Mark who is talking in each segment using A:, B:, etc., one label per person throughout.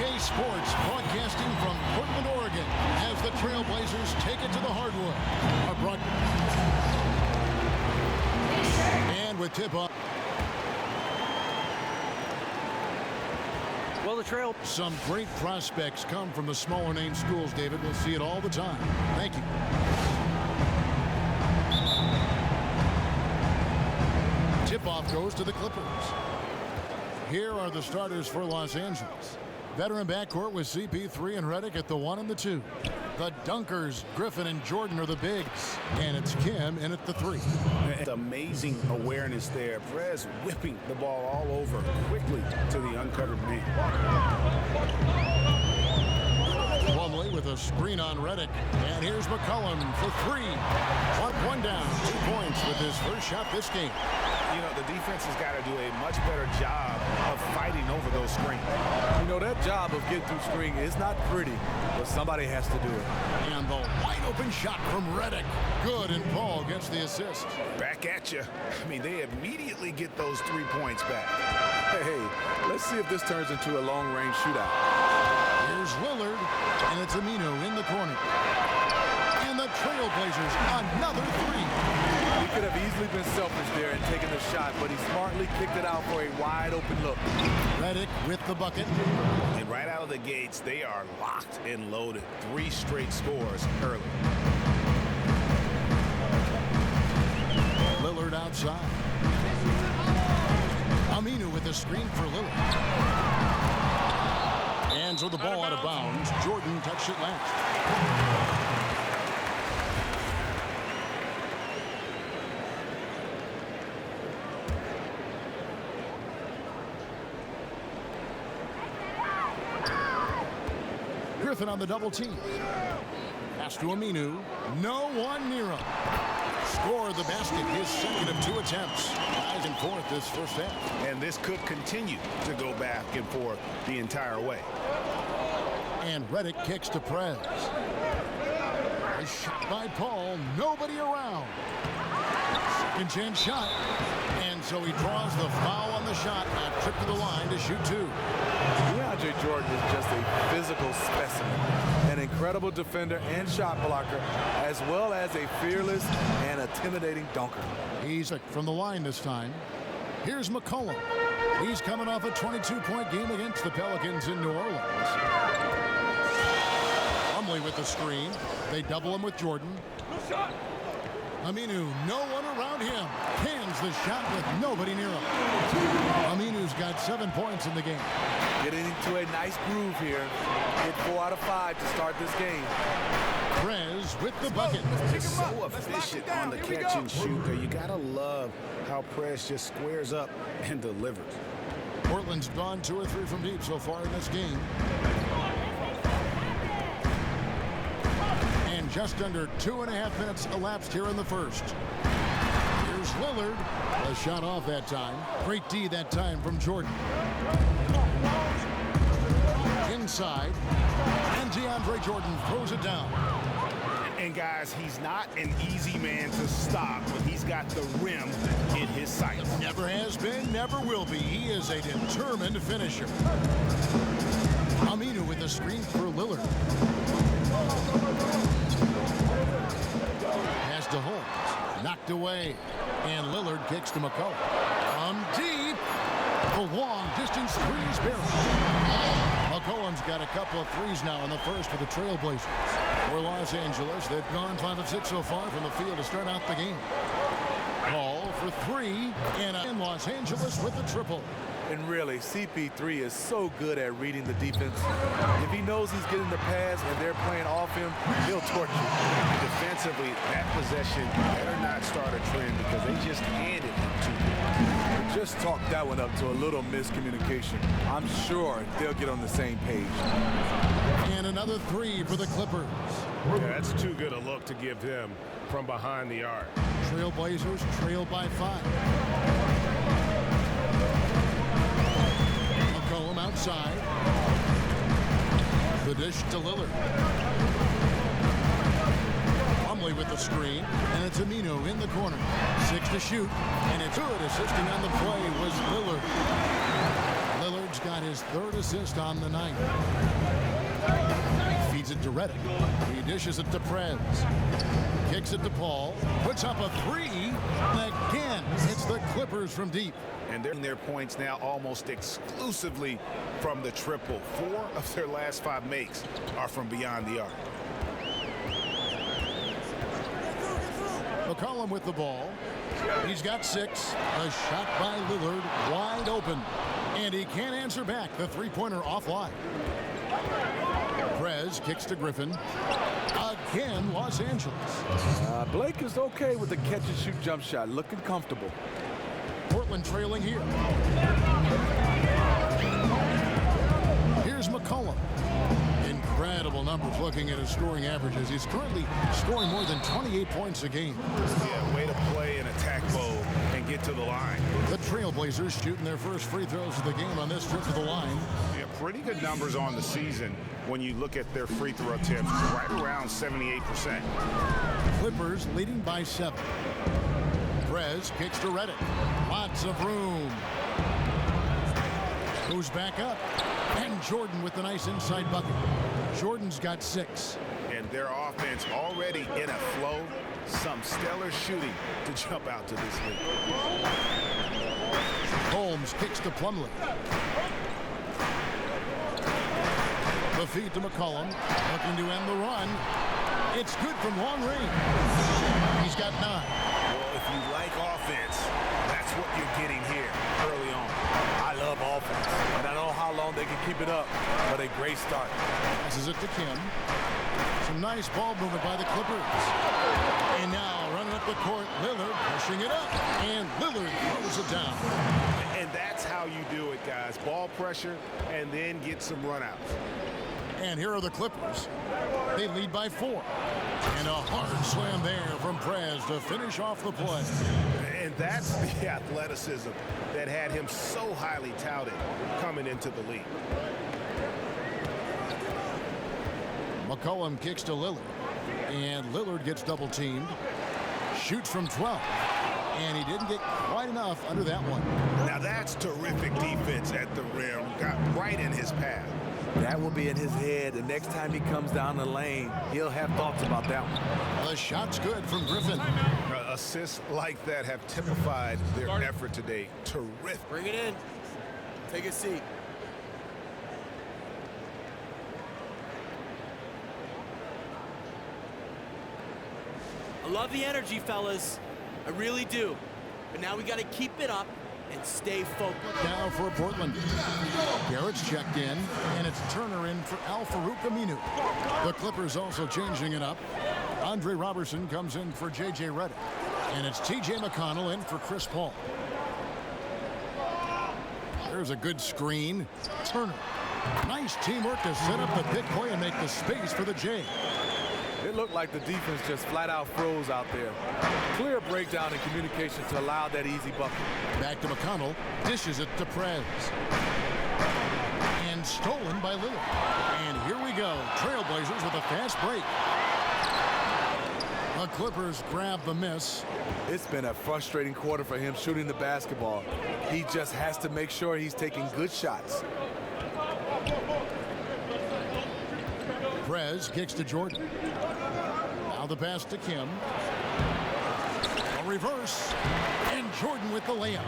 A: NBA2K Sports, broadcasting from Portland, Oregon, as the Trailblazers take it to the hardwood. And with tip-off.
B: Well, the Trail.
A: Some great prospects come from the smaller name schools, David. We'll see it all the time. Thank you. Tip-off goes to the Clippers. Here are the starters for Los Angeles. Veteran backcourt with CP3 and Redick at the 1 and the 2. The dunkers, Griffin and Jordan, are the bigs. And it's Kim in at the 3.
C: It's amazing awareness there. Perez whipping the ball all over quickly to the uncovered man.
A: Plumlee with a screen on Redick. And here's McCollum for 3. One down, 2 points with his first shot this game.
C: You know, the defense has got to do a much better job of fighting over those screens.
D: You know, that job of getting through screen is not pretty, but somebody has to do it.
A: And the wide open shot from Redick. Good, and Paul gets the assist.
C: Back at you. I mean, they immediately get those 3 points back.
D: Hey, let's see if this turns into a long-range shootout.
A: Here's Lillard, and it's Aminu in the corner. And the Trailblazers, another 3.
D: He could have easily been selfish there and taken the shot, but he smartly kicked it out for a wide-open look.
A: Redick with the bucket.
C: And right out of the gates, they are locked and loaded. 3 straight scores early.
A: Lillard outside. Aminu with the screen for Lillard. And so the ball out of bounds. Jordan touched it last. Griffin on the double team. Pass to Aminu. No one near him. Scored the basket, his second of 2 attempts. Ties in fourth this first half.
C: And this could continue to go back and forth the entire way.
A: And Redick kicks to Perez. A shot by Paul. Nobody around. Second chance shot. And so he draws the foul on the shot. A trip to the line to shoot 2.
D: DeAndre Jordan is just a physical specimen, an incredible defender and shot blocker, as well as a fearless and intimidating dunker.
A: He's from the line this time. Here's McCollum. He's coming off a 22-point game against the Pelicans in New Orleans. Plumlee with the screen. They double him with Jordan. Aminu, no one around him. Cans the shot with nobody near him. Aminu's got 7 points in the game.
D: Getting into a nice groove here. Hit 4 out of 5 to start this game.
A: Perez with the bucket.
C: So efficient on the catch and shoot there. You gotta love how Perez just squares up and delivers.
A: Portland's gone 2 or 3 from deep so far in this game. And just under 2.5 minutes elapsed here in the first. Here's Lillard. A shot off that time. Great D that time from Jordan. Inside. And DeAndre Jordan throws it down.
C: And guys, he's not an easy man to stop when he's got the rim in his sights.
A: Never has been, never will be. He is a determined finisher. Aminu with the screen for Lillard. Pass to Holmes. Knocked away. And Lillard kicks to McCollum. From deep. The long distance threes barely. McCollum's got a couple of threes now in the first for the Trailblazers. For Los Angeles, they've gone 5 of 6 so far from the field to start out the game. Ball for 3, and in Los Angeles with the triple.
D: And really, CP3 is so good at reading the defense. If he knows he's getting the pass and they're playing off him, he'll torch you.
C: Defensively, that possession better not start a trend because they just handed him to him.
D: Just talk that one up to a little miscommunication. I'm sure they'll get on the same page.
A: And another 3 for the Clippers.
E: Yeah, that's too good a look to give him from behind the arc.
A: Trailblazers trail by 5. McCollum outside. The dish to Lillard. Plumlee with the screen, and it's Aminu in the corner. 6 to shoot, and it's good. Assisting on the play was Lillard. Lillard's got his third assist on the night. Feeds it to Reddick. He dishes it to Prez. Kicks it to Paul. Puts up a three. Again, it's the Clippers from deep.
C: And they're in their points now almost exclusively from the triple. 4 of their last 5 makes are from beyond the arc.
A: McCollum with the ball. He's got 6. A shot by Lillard, wide open. And he can't answer back. The three-pointer offline. Prez kicks to Griffin. Again, Los Angeles.
D: Blake is okay with the catch-and-shoot jump shot, looking comfortable.
A: Portland trailing here. Here's McCollum. Incredible numbers looking at his scoring averages. He's currently scoring more than 28 points a game.
C: Yeah, way to play an attack mode and get to the line.
A: The Trailblazers shooting their first free throws of the game on this trip to the line.
C: Yeah, pretty good numbers on the season when you look at their free throw attempts, right around 78%.
A: Clippers leading by 7. Prez kicks to Reddick. Lots of room. Goes back up. And Jordan with the nice inside bucket. Jordan's got 6.
C: And their offense already in a flow. Some stellar shooting to jump out to this league.
A: Holmes kicks to Plumlee. The feed to McCollum. Looking to end the run. It's good from long range. He's got 9.
C: Well, if you like offense, that's what you're getting here early on.
D: I love offense, and I don't know how long they can keep it up, but a great start.
A: Passes it to Kim. Some nice ball movement by the Clippers. And now running up the court, Lillard pushing it up, and Lillard throws it down.
C: And that's how you do it, guys. Ball pressure and then get some runouts.
A: And here are the Clippers. They lead by 4. And a hard slam there from Prez to finish off the play.
C: And that's the athleticism that had him so highly touted coming into the league.
A: McCollum kicks to Lillard. And Lillard gets double teamed. Shoots from 12. And he didn't get quite enough under that one.
C: Now that's terrific defense at the rim. Got right in his path.
D: That will be in his head. The next time he comes down the lane, he'll have thoughts about that one.
A: The shot's good from Griffin.
C: Assists like that have typified their effort today. Terrific.
B: Bring it in. Take a seat. I love the energy, fellas. I really do. But now we got to keep it up and stay focused.
A: Now for Portland. Garrett's checked in, and it's Turner in for Al-Farouq Aminu. The Clippers also changing it up. Andre Robertson comes in for J.J. Redick. And it's T.J. McConnell in for Chris Paul. There's a good screen. Turner. Nice teamwork to set up the big play and make the space for the J.
D: It looked like the defense just flat out froze out there. Clear breakdown in communication to allow that easy bucket.
A: Back to McConnell. Dishes it to Prez. And stolen by Lillard. And here we go. Trailblazers with a fast break. The Clippers grab the miss.
D: It's been a frustrating quarter for him shooting the basketball. He just has to make sure he's taking good shots.
A: Prez kicks to Jordan. Now the pass to Kim. A reverse. And Jordan with the layup.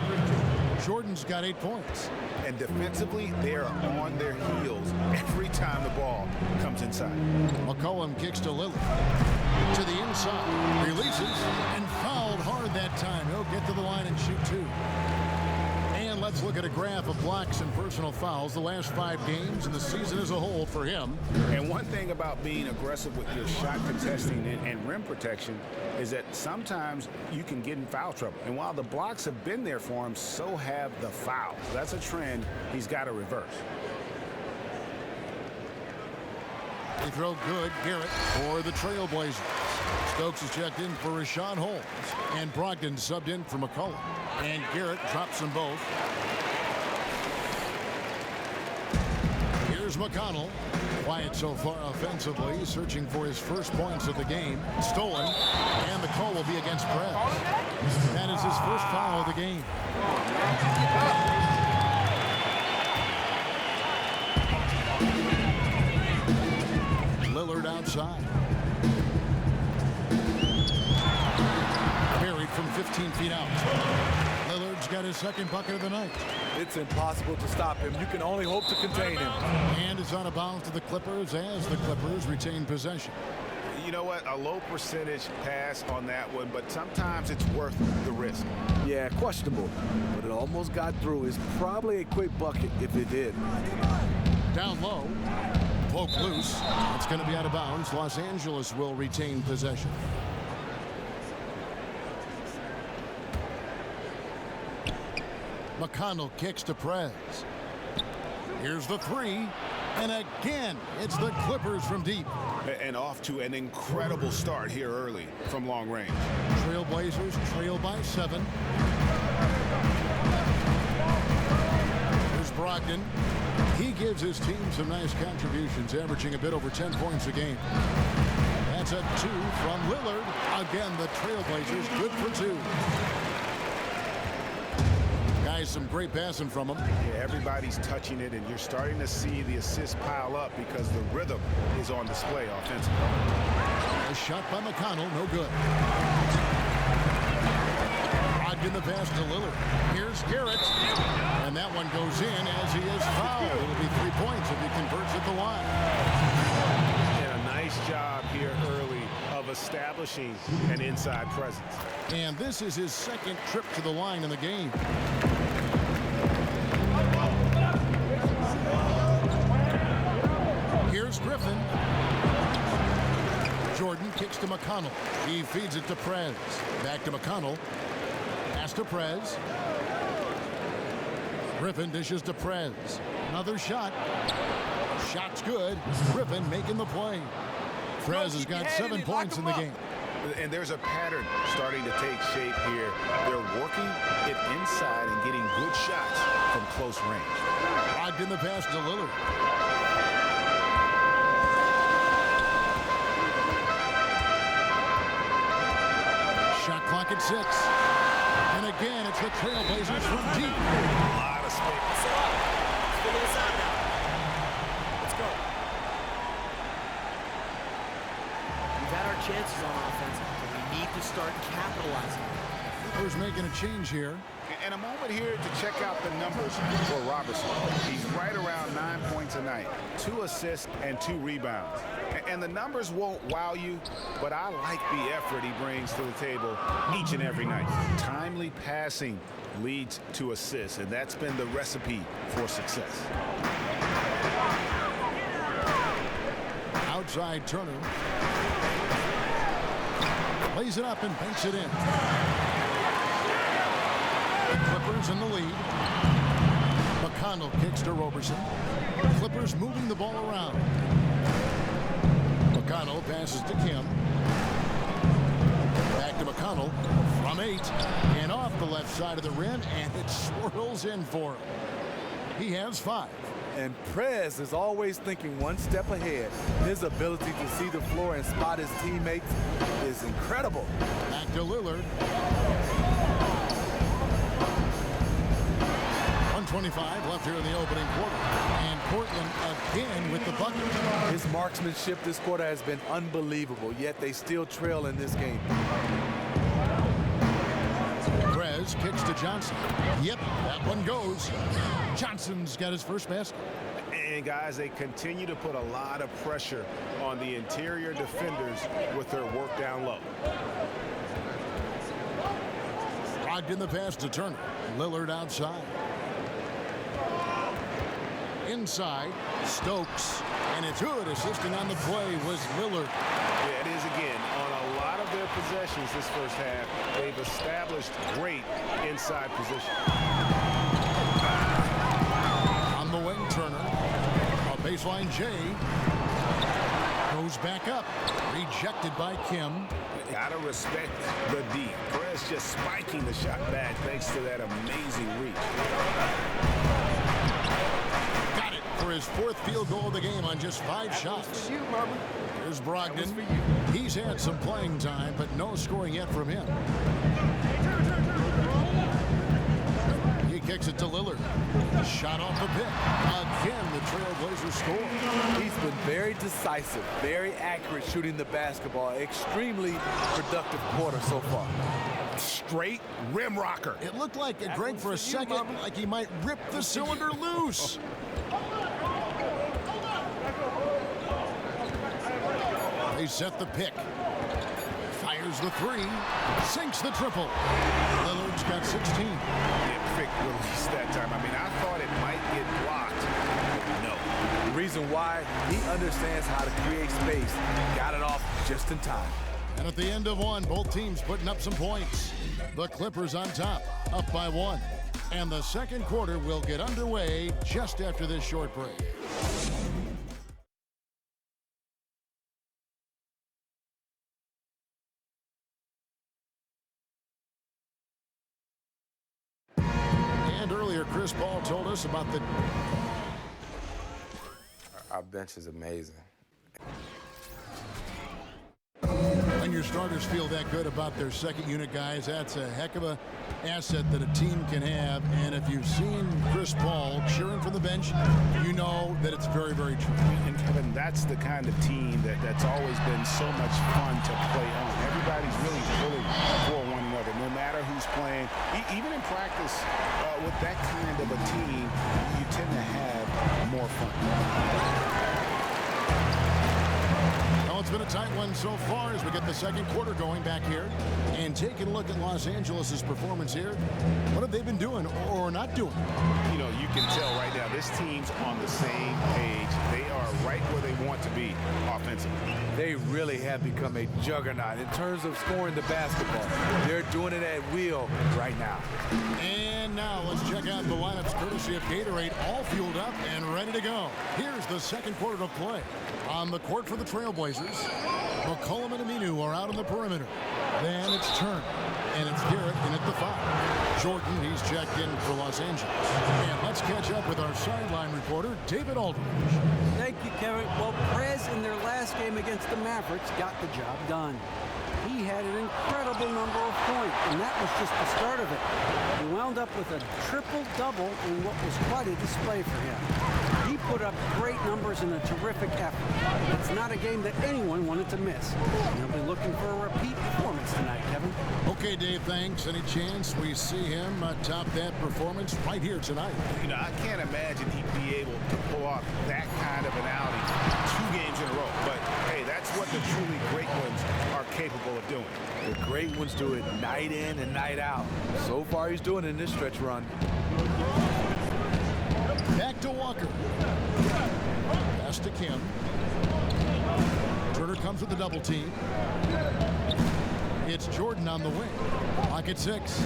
A: Jordan's got 8 points.
C: And defensively, they are on their heels every time the ball comes inside.
A: McCollum kicks to Lillard. To the inside. Releases and fouled hard that time. He'll get to the line and shoot 2. And let's look at a graph of blocks and personal fouls the last 5 games and the season as a whole for him.
C: And one thing about being aggressive with your shot contesting and rim protection is that sometimes you can get in foul trouble. And while the blocks have been there for him, so have the fouls. That's a trend he's got to reverse.
A: They throw good. Garrett for the Trailblazers. Stokes is checked in for Rashawn Holmes. And Brogdon subbed in for McCollum. And Garrett drops them both. Here's McConnell. Quiet so far offensively, searching for his first points of the game. Stolen. And the call will be against Prez. That is his first foul of the game. outside. Buried from 15 feet out. Lillard's got his second bucket of the night.
D: It's impossible to stop him. You can only hope to contain him.
A: And it's out of bounds to the Clippers as the Clippers retain possession.
C: You know what? A low percentage pass on that one, but sometimes it's worth the risk.
D: Yeah, questionable, but it almost got through. It's probably a quick bucket if it did.
A: Down low. Poke loose. It's going to be out of bounds. Los Angeles will retain possession. McConnell kicks to Prez. Here's the three. And again, it's the Clippers from deep.
C: And off to an incredible start here early from long range.
A: Trailblazers trail by 7. Here's Brogdon. He gives his team some nice contributions, averaging a bit over 10 points a game. That's a 2 from Lillard. Again, the Trailblazers good for 2. Guys, some great passing from him.
C: Yeah, everybody's touching it, and you're starting to see the assists pile up because the rhythm is on display offensively.
A: A shot by McConnell, no good. Brogdon the pass to Lillard. Here's Garrett. And that one goes in as he is fouled. It'll be 3 points if he converts at the line.
C: And a nice job here early of establishing an inside presence.
A: And this is his second trip to the line in the game. Here's Griffin. Jordan kicks to McConnell. He feeds it to Prez. Back to McConnell. Pass to Prez. Griffin dishes to Prez. Another shot. Shot's good. Griffin making the play. Prez has got 7 points in the game.
C: And there's a pattern starting to take shape here. They're working it inside and getting good shots from close range.
A: Brogdon the pass to Lillard. Shot clock at 6. And again, it's the Trailblazers from deep.
C: A lot of space.
B: Let's figure this out now. Let's go. We've had our chances on offense, but we need to start capitalizing.
A: Clippers making a change here.
C: And a moment here to check out the numbers for Robertson. He's right around 9 points a night, 2 assists and 2 rebounds. And the numbers won't wow you, but I like the effort he brings to the table each and every night. Timely passing leads to assists, and that's been the recipe for success.
A: Outside Turner. Lays it up and banks it in. The Clippers in the lead. McConnell kicks to Roberson. Clippers moving the ball around. McConnell passes to Kim. Back to McConnell from 8 and off the left side of the rim, and it swirls in for him. He has 5.
D: And Prez is always thinking one step ahead. His ability to see the floor and spot his teammates is incredible.
A: Back to Lillard. 125 left here in the opening quarter. And Portland again with the bucket.
D: His marksmanship this quarter has been unbelievable, yet they still trail in this game.
A: Prez kicks to Johnson. Yep, that one goes. Johnson's got his first basket.
C: And guys, they continue to put a lot of pressure on the interior defenders with their work down low.
A: Brogdon the pass to Turner. Lillard outside. Inside, Stokes. And it's Hood assisting on the play was Lillard.
C: Yeah, it is again. On a lot of their possessions this first half, they've established great inside position.
A: On the wing, Turner. A baseline J. Goes back up. Rejected by Kim.
C: Gotta respect the D. Perez just spiking the shot back thanks to that amazing reach.
A: Got it for his 4th field goal of the game on just 5 shots. Here's Brogdon. He's had some playing time, but no scoring yet from him. He kicks it to Lillard. Shot off the pick. Again, the Trailblazers score.
D: He's been Very decisive, very accurate shooting the basketball. Extremely productive quarter so far.
E: Straight rim rocker.
A: It looked like Greg for a second, like he might rip the cylinder loose. They set the pick. Fires the three. Sinks the triple. Lillard's got 16.
C: Quick release that time. I mean, I thought it might get blocked. No.
D: The reason why, he understands how to create space. Got it off just in time.
A: And at the end of one, both teams putting up some points. The Clippers on top, up by 1. And the second quarter will get underway just after this short break. And earlier, Chris Paul told us about the...
F: Our bench is amazing.
A: When your starters feel that good about their second unit guys, that's a heck of a asset that a team can have. And if you've seen Chris Paul cheering from the bench, you know that it's very, very true.
C: And Kevin, that's the kind of team that's always been so much fun to play on. Everybody's really pulling for one another, no matter who's playing. Even in practice, with that kind of a team, you tend to have more fun.
A: It's been a tight one so far as we get the second quarter going back here. And taking a look at Los Angeles' performance here, what have they been doing or not doing?
C: You know, you can tell right now this team's on the same page. They are right where they want to be offensively.
D: They really have become a juggernaut in terms of scoring the basketball. They're doing it at will right now.
A: And now let's check out the lineups courtesy of Gatorade, all fueled up and ready to go. Here's the second quarter of play. On the court for the Trailblazers, McCollum and Aminu are out on the perimeter. Then it's Turner, and it's Garrett in at the 5. Jordan, he's checked in for Los Angeles. And let's catch up with our sideline reporter, David Aldridge.
G: Thank you, Kevin. Well, Prez in their last game against the Mavericks got the job done. He had an incredible number of points, and that was just the start of it. He wound up with a triple-double in what was quite a display for him. He put up great numbers in a terrific effort. It's not a game that anyone wanted to miss. And they'll be looking for a repeat performance tonight, Kevin.
A: Okay, Dave, thanks. Any chance we see him top that performance right here tonight?
C: You know, I can't imagine he'd be able to pull off that kind of an outing 2 games in a row. But, hey, that's what the truly great ones are capable of doing.
D: The great ones do it night in and night out. So far, he's doing it in this stretch run.
A: Back to Walker. Pass to Kim. Turner comes with the double team. It's Jordan on the wing. Clock at 6.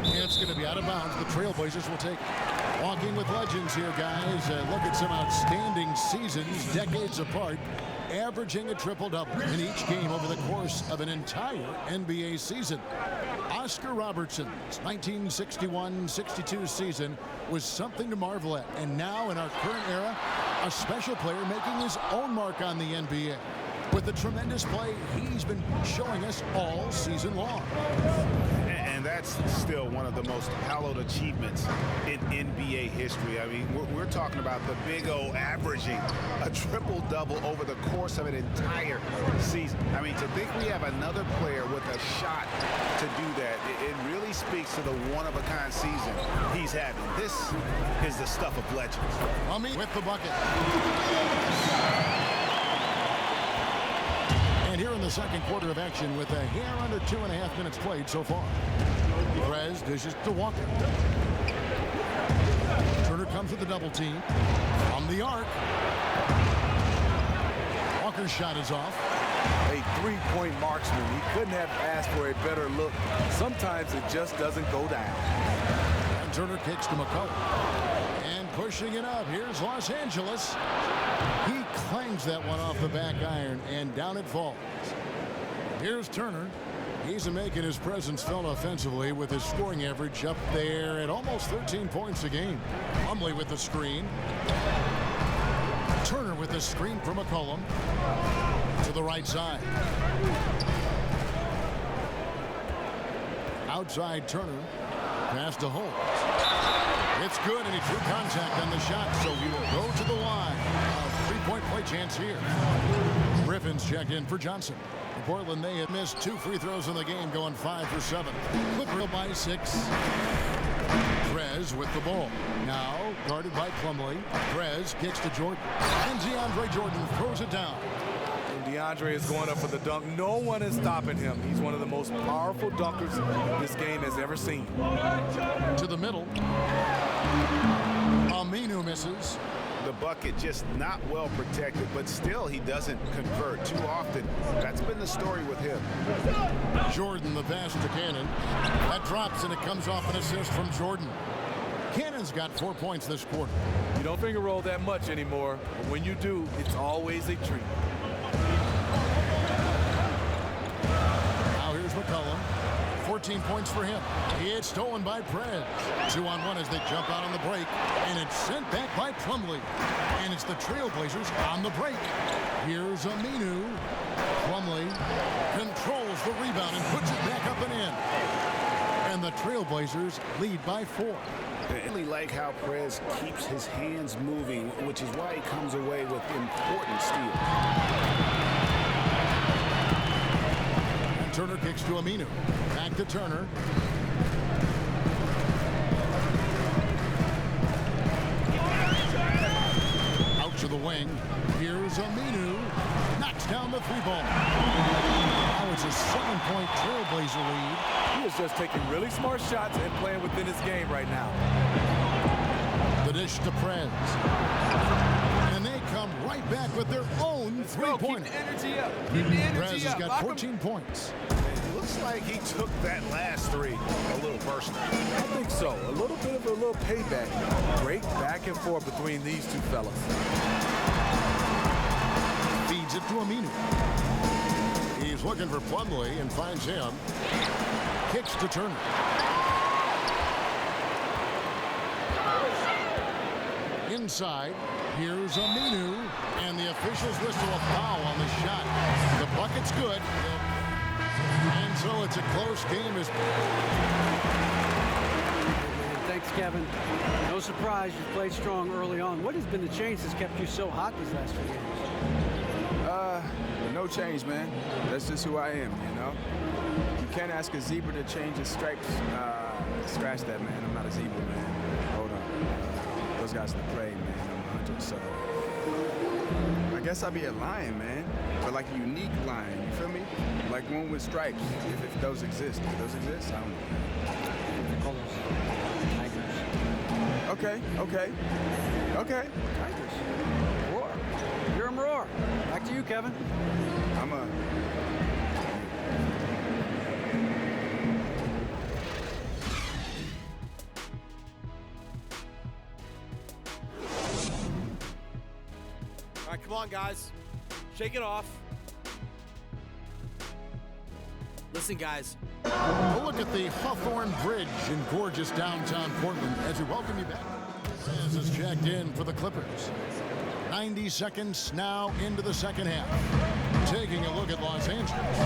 A: It's going to be out of bounds. The Trailblazers will take it. Walking with legends here, guys. Look at some outstanding seasons, decades apart, averaging a triple-double in each game over the course of an entire NBA season. Oscar Robertson's 1961-62 season was something to marvel at. And now in our current era, a special player making his own mark on the NBA. With the tremendous play he's been showing us all season long.
C: And that's still one of the most hallowed achievements in NBA history. I mean, we're talking about the Big O averaging a triple-double over the course of an entire season. I mean, to think we have another player with a shot to do that, it really speaks to the one-of-a-kind season he's having. This is the stuff of legends.
A: Mummy with the bucket. And here in the second quarter of action with a hair under 2.5 minutes played so far. Prez dishes to Walker. Turner comes with the double team. From the arc. Walker's shot is off.
D: A three-point marksman. He couldn't have asked for a better look. Sometimes it just doesn't go down.
A: And Turner kicks to McCollum. And pushing it up. Here's Los Angeles. He clangs that one off the back iron, and down it falls. Here's Turner. He's making his presence felt offensively with his scoring average up there at almost 13 points a game. Plumlee with the screen. Turner with the screen from McCollum. To the right side. Outside Turner. Pass to Holt. It's good, and he drew contact on the shot, so he will go to the line. A three-point play chance here. Griffin's checked in for Johnson. For Portland, they had missed 2 free throws in the game, going 5 for 7. Clippers by 6. Prez with the ball. Now guarded by Plumlee. Prez kicks to Jordan. And DeAndre Jordan throws it down.
D: And DeAndre is going up for the dunk. No one is stopping him. He's one of the most powerful dunkers this game has ever seen.
A: To the middle. Aminu misses.
C: The bucket just not well protected, but still he doesn't convert too often. That's been the story with him.
A: Jordan the pass to Cannon. That drops and it comes off an assist from Jordan. Cannon's got 4 points this quarter.
D: You don't finger roll that much anymore, but when you do, it's always a treat.
A: Now here's McCollum. 14 points for him. It's stolen by Prez. 2-on-1 as they jump out on the break. And it's sent back by Plumlee. And it's the Trailblazers on the break. Here's Aminu. Plumlee controls the rebound and puts it back up and in. And the Trailblazers lead by 4.
C: I really like how Prez keeps his hands moving, which is why he comes away with important steals.
A: Turner kicks to Aminu. Back to Turner. Out to the wing. Here's Aminu. Knocks down the 3-ball. Now it's a 7-point Trailblazer lead.
D: He is just taking really smart shots and playing within his game right now.
A: The dish to Prez. And they come right back with their own 3-pointer.
H: Keep the energy up. Keep the energy
A: Prez has
H: up.
A: got 14 points.
C: It looks like he took that last 3 a little personal.
D: I think so. A little bit of a little payback. Great back and forth between these two fellas.
A: Feeds it to Aminu. He's looking for Plumlee and finds him. Kicks to Turner. Inside, here's Aminu, and the officials whistle a foul on the shot. The bucket's good, and so it's a close game.
G: Thanks, Kevin. No surprise you played strong early on. What has been the change that's kept you so hot these last few games?
H: No change, man. That's just who I am, you know? You can't ask a zebra to change his stripes. Scratch that, man. I'm not a zebra, man. Hold on. Those guys are play, man. I'm 100, so... I guess I'd be a lion, man. But like a unique lion, you feel me? Like one with stripes, if those exist. If those exist, I don't know.
G: They call those tigers.
H: Okay.
G: Tigers. Roar. Hear 'em roar. Back to you, Kevin.
H: I'm a...
B: All right, come on, guys. Shake it off. Listen, guys.
A: A look at the Hawthorne Bridge in gorgeous downtown Portland as we welcome you back. Prez is checked in for the Clippers. 90 seconds now into the second half. Taking a look at Los Angeles.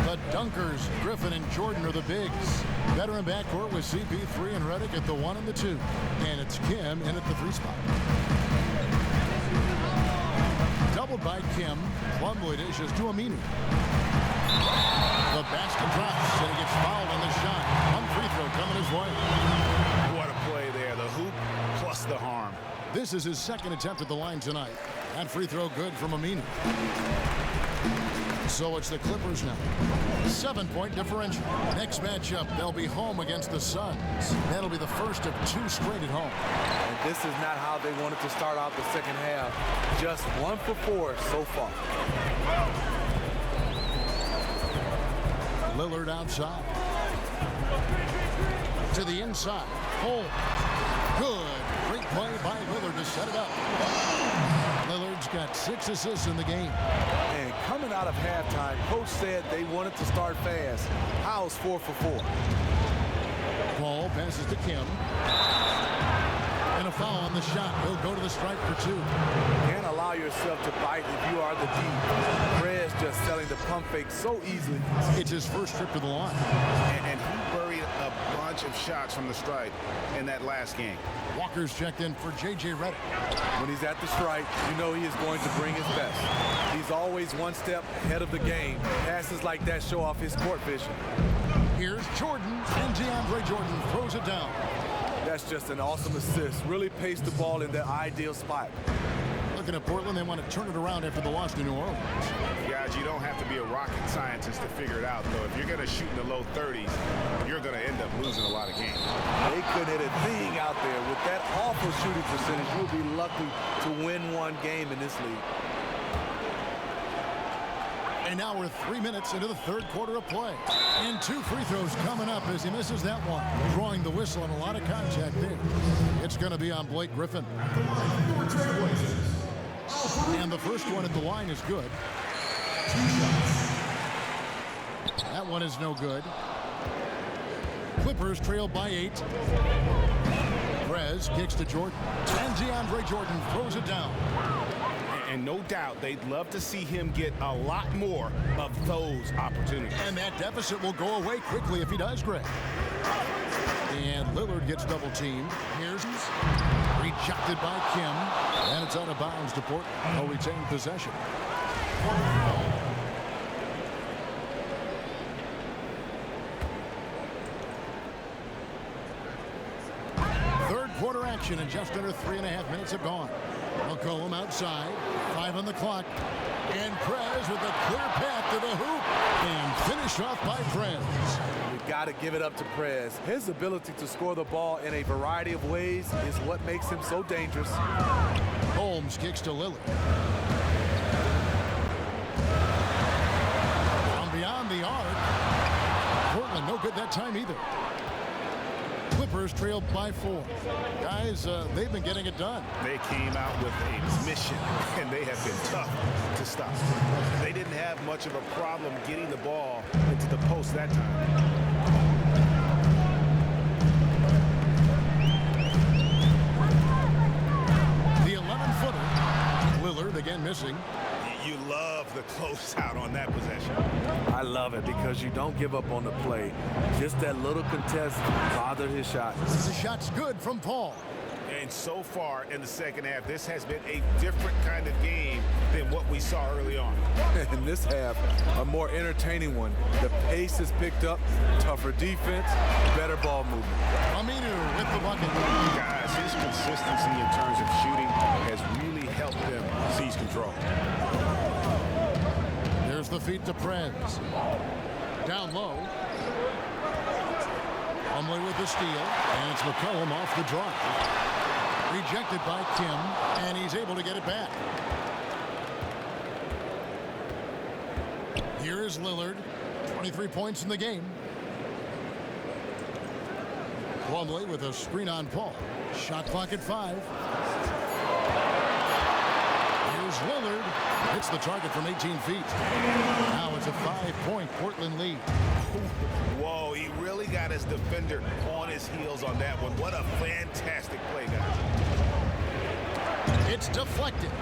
A: The Dunkers, Griffin and Jordan are the bigs. Veteran backcourt with CP3 and Redick at the 1 and the 2. And it's Kim in at the 3 spot. Doubled by Kim. Plumlee dishes to Aminu. The basket drops and he gets fouled on the shot. 1 free throw coming his way.
C: What a play there. The hoop plus the harm.
A: This is his second attempt at the line tonight. That free throw good from Aminu. So it's the Clippers now. 7-point differential. Next matchup, they'll be home against the Suns. That'll be the first of 2 straight at home.
D: And this is not how they wanted to start out the second half. Just 1 for 4 so far.
A: Lillard outside. To the inside. Hole. Good. Great play by Lillard to set it up. Lillard's got 6 assists in the game.
D: And coming out of halftime, coach said they wanted to start fast. How's 4 for 4?
A: Ball passes to Kim. And a foul on the shot. He'll go to the stripe for 2.
D: Can't allow yourself to bite if you are the D. Prez just selling the pump fake so easily.
A: It's his first trip to the line.
C: And he buried a bunch bunch of shots from the stripe in that last game.
A: Walker's checked in for J.J. Redick.
D: When he's at the stripe, you know he is going to bring his best. He's always one step ahead of the game. Passes like that show off his court vision.
A: Here's Jordan, and DeAndre Jordan throws it down.
D: That's just an awesome assist. Really paced the ball in their ideal spot.
A: Looking at Portland, they want to turn it around after the loss to New Orleans.
C: Guys, you don't have to be a rocket scientist to figure it out, though. If you're going to shoot in the low 30s, you're going to end up losing a lot of games.
D: They couldn't hit a thing out there. With that awful shooting percentage, you'll be lucky to win one game in this league.
A: And now we're 3 minutes into the third quarter of play. And 2 free throws coming up as he misses that one. Drawing the whistle and a lot of contact there. It's going to be on Blake Griffin. And the first one at the line is good. 2 shots. That one is no good. Clippers trail by 8. Perez kicks to Jordan. And DeAndre Jordan throws it down.
C: And no doubt they'd love to see him get a lot more of those opportunities.
A: And that deficit will go away quickly if he does, Greg. And Lillard gets double teamed. Here's rejected by Kim. And it's out of bounds to Portland. They'll retain possession. Third quarter action, and just under 3.5 minutes have gone. McCollum outside, 5 on the clock, and Prez with a clear path to the hoop, and finished off by Prez.
D: We've got to give it up to Prez. His ability to score the ball in a variety of ways is what makes him so dangerous.
A: Holmes kicks to Lillard. From beyond the arc, Portland no good that time either. Clippers trailed by 4. Guys, they've been getting it done.
C: They came out with a mission, and they have been tough to stop. They didn't have much of a problem getting the ball into the post that time.
A: The 11-footer. Lillard again missing.
C: You love the closeout on that possession.
D: I love it because you don't give up on the play. Just that little contest bothered his shot.
A: The shot's good from Paul.
C: And so far in the second half, this has been a different kind of game than what we saw early on.
D: In this half, a more entertaining one. The pace is picked up, tougher defense, better ball movement.
A: Aminu with the bucket.
C: Guys, his consistency in terms of shooting has really helped them seize control.
A: There's the feed to Prez. Down low. Plumlee with the steal, and it's McCollum off the drive. Rejected by Kim, and he's able to get it back. Here is Lillard, 23 points in the game. Plumlee with a screen on Paul. Shot clock at 5. Here's Lillard. Hits the target from 18 feet. Now it's a 5-point Portland lead.
C: Whoa, he really got his defender on his heels on that one. What a fantastic play, guys.
A: It's deflected.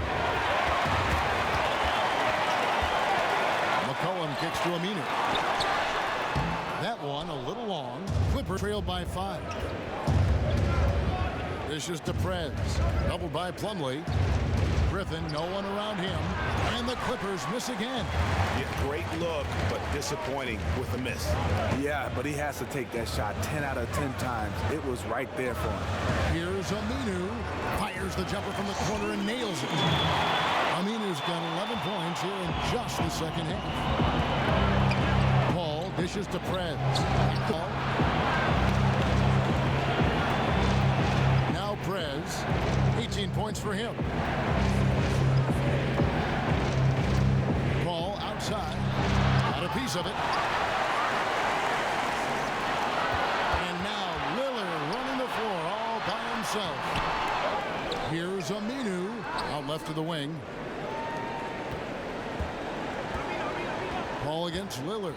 A: McCollum kicks to Aminu. That one a little long. Clippers trailed by 5. This is to Prez. Doubled by Plumlee. Griffin, no one around him. And the Clippers miss again.
C: Yeah, great look, but disappointing with the miss.
D: Yeah, but he has to take that shot 10 out of 10 times. It was right there for him.
A: Here's Aminu. Fires the jumper from the corner and nails it. Aminu's got 11 points here in just the second half. Paul dishes to Prez. Paul. Now Prez. 18 points for him. Paul outside. Got a piece of it. And now Lillard running the floor all by himself. Here's Aminu out left to the wing. Paul against Lillard.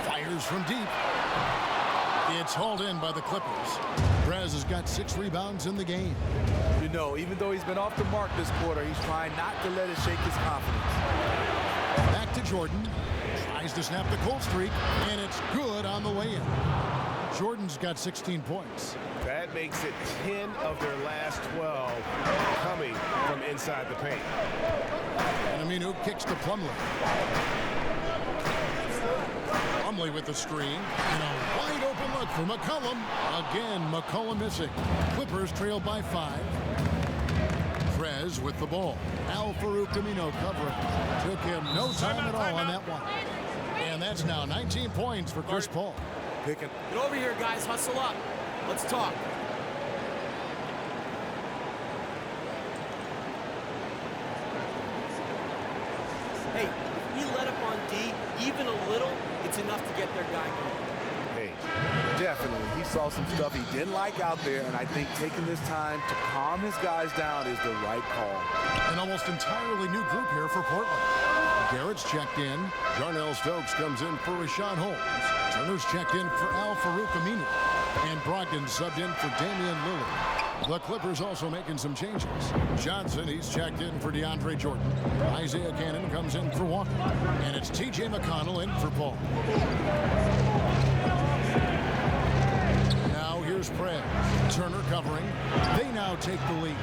A: Fires from deep. It's hauled in by the Clippers. Prez has got 6 rebounds in the game.
D: You know, even though he's been off the mark this quarter, he's trying not to let it shake his confidence. Back
A: to Jordan. Tries to snap the cold streak, and it's good on the way in. Jordan's got 16 points.
E: That makes it 10 of their last 12 coming from inside the paint.
A: And Aminu kicks to Plumlee. Plumlee with the screen. And a wide open look for McCollum. Again, McCollum missing. Clippers trail by 5. Prez with the ball. Al-Farouq Aminu covering. Took him no time at all on that one. And that's now 19 points for Chris Paul.
B: Get over here, guys. Hustle up. Let's talk. Hey, if we let up on D even a little, it's enough to get their guy going.
D: Hey, definitely. He saw some stuff he didn't like out there, and I think taking this time to calm his guys down is the right call.
A: An almost entirely new group here for Portland. Garrett's checked in. Jarnell Stokes comes in for Rashawn Holmes. Turner's checked in for Al-Farouq Aminu. And Brogdon subbed in for Damian Lillard. The Clippers also making some changes. Johnson, he's checked in for DeAndre Jordan. Isaiah Cannon comes in for Walker. And it's T.J. McConnell in for Paul. Now here's Prez. Turner covering. They now take the lead.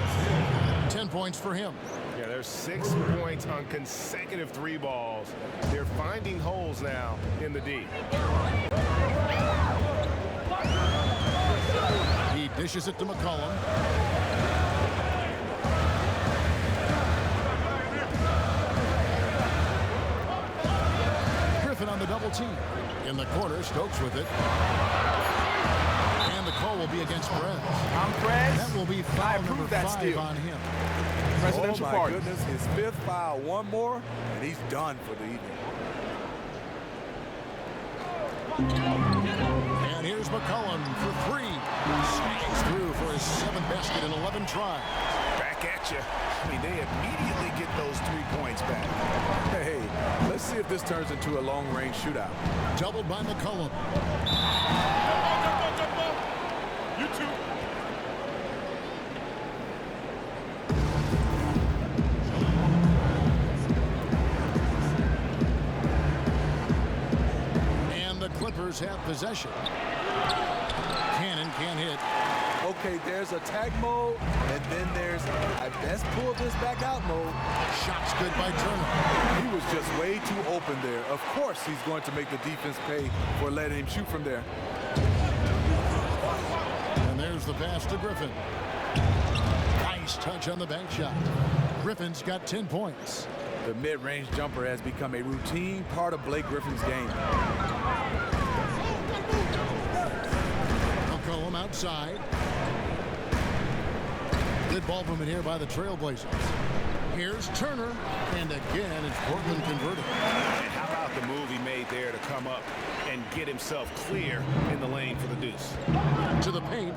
A: 10 points for him.
E: Yeah, there's 6 points on consecutive 3 balls. They're finding holes now in the D.
A: He dishes it to McCollum. Griffin on the double team. In the corner, Stokes with it. And the call will be against Prez.
H: I'm Prez.
A: That will be foul number 5
H: steal.
A: on him.
H: Presidential
D: oh my
H: pardon.
D: goodness, his 5th foul. One more, and he's done for the evening.
A: And here's McCollum for 3. Snags through for his 7th basket in 11 tries.
C: Back at you. I mean, they immediately get those 3 points back.
D: Hey, let's see if this turns into a long-range shootout.
A: Doubled by McCollum.
E: You too.
A: And the Clippers have possession. Cannon can't hit.
D: Okay, there's attack mode, and then there's I best pull this back out mode.
A: Shots good by Turner.
D: He was just way too open there. Of course he's going to make the defense pay for letting him shoot from there.
A: And there's the pass to Griffin. Nice touch on the bank shot. Griffin's got 10 points.
D: The mid-range jumper has become a routine part of Blake Griffin's game.
A: McCollum outside. Good ball movement here by the Trailblazers. Here's Turner. And again, it's Portland converted.
C: And how about the move he made there to come up and get himself clear in the lane for the deuce?
A: To the paint.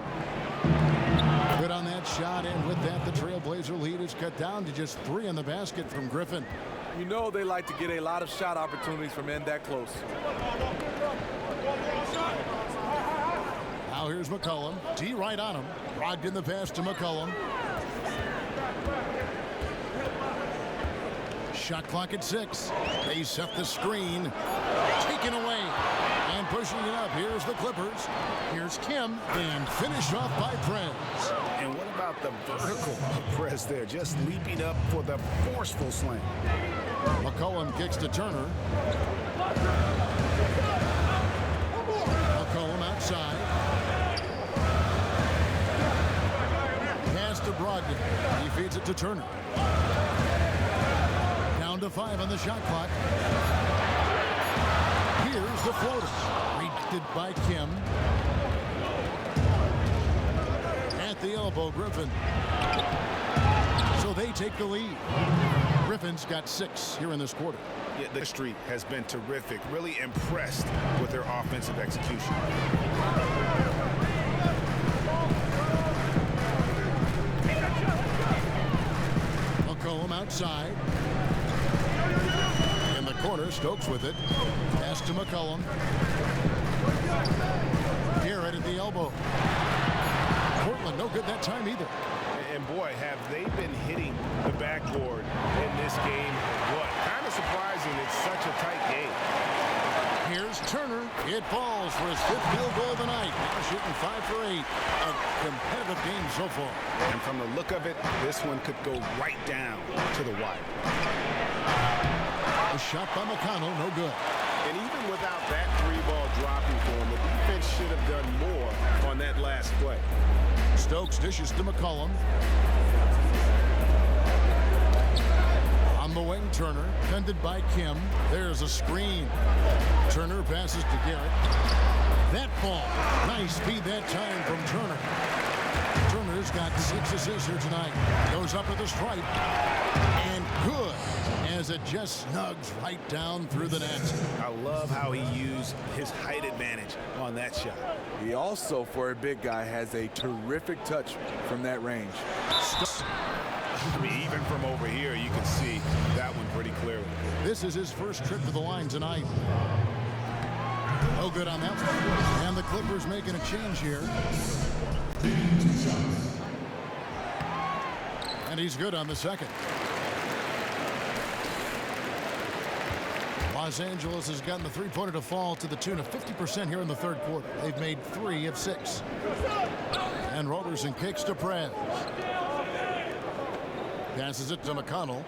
A: Good on that shot, and with that, the Trailblazer lead is cut down to just 3 in the basket from Griffin.
D: You know they like to get a lot of shot opportunities from in that close.
A: Now here's McCollum. D right on him. Brogdon the pass to McCollum. Shot clock at 6. They set the screen. Taken away. And pushing it up. Here's the Clippers. Here's Kim. And finished off by Prez.
C: And what about the vertical press there? Just leaping up for the forceful slam.
A: McCollum kicks to Turner. McCollum outside. Pass to Brogdon. He feeds it to Turner. Down to 5 on the shot clock. Here's the floater. Rejected by Kim. At the elbow, Griffin. So they take the lead. Griffin's got 6 here in this quarter.
C: Yeah, the streak has been terrific. Really impressed with their offensive execution.
A: McCollum outside. In the corner, Stokes with it. Pass to McCollum. Garrett at the elbow. Portland no good that time either.
E: And boy, have they been hitting the backboard in this game. What? Kind of surprising it's such a tight game.
A: Here's Turner It falls for his 5th field goal of the night. Now shooting 5 for 8. A competitive game so far.
C: And from the look of it, this one could go right down to the wire.
A: A shot by McConnell, no good.
C: And even without that 3-ball dropping for him, the defense should have done more on that last play.
A: Stokes dishes to McCollum. On the wing, Turner, fended by Kim. There's a screen. Turner passes to Garrett. That ball, nice speed that time from Turner. Turner's got 6 assists here tonight. Goes up at the stripe. And good, as it just snugs right down through the net.
C: I love how he used his height advantage on that shot.
D: He also, for a big guy, has a terrific touch from that range.
C: I mean, even from over here, you can see that one pretty clearly.
A: This is his first trip to the line tonight. No good on that one. And the Clippers making a change here. And he's good on the second. Los Angeles has gotten the three-pointer to fall to the tune of 50% here in the third quarter. They've made 3 of 6. And Roberson kicks to Prez. Passes it to McConnell.